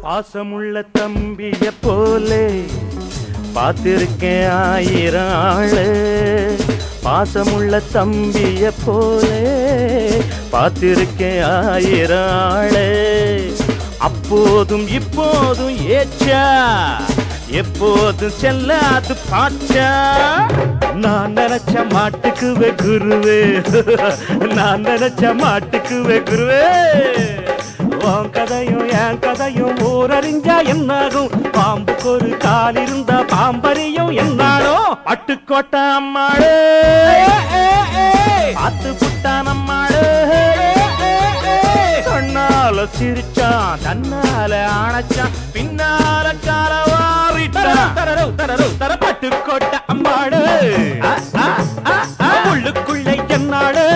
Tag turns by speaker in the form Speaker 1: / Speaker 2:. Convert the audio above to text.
Speaker 1: பாசமுள்ள தம்பிய போலே பார்த்திருக்கேன் ஆயிரம் ஆளு. பாசமுள்ள தம்பிய போலே பார்த்திருக்கேன் ஆயிரம் ஆளு. அப்போதும் இப்போதும் ஏச்சா எப்போதும் செல்லாது பாச்சா. நான் நினைச்ச மாட்டுக்குவே குருவே, நான் நினைச்ச மாட்டுக்குவே குருவே. உன் கதையும் என் கதையும் ஊரறிஞ்சா என்னாகும்? பாம்புக்கு ஒரு கால் இருந்தா பாம்பறியும் என்னாலும். பட்டுக்கோட்டை அம்மாளு பார்த்து புட்டான் அம்மாளு. கண்ணால சிரிச்சான் தன்னால ஆனச்சான் பின்னால காலவாரிட்டான். பட்டுக்கோட்டை அம்மாளு உள்ளுக்குள்ளே என்னாளு.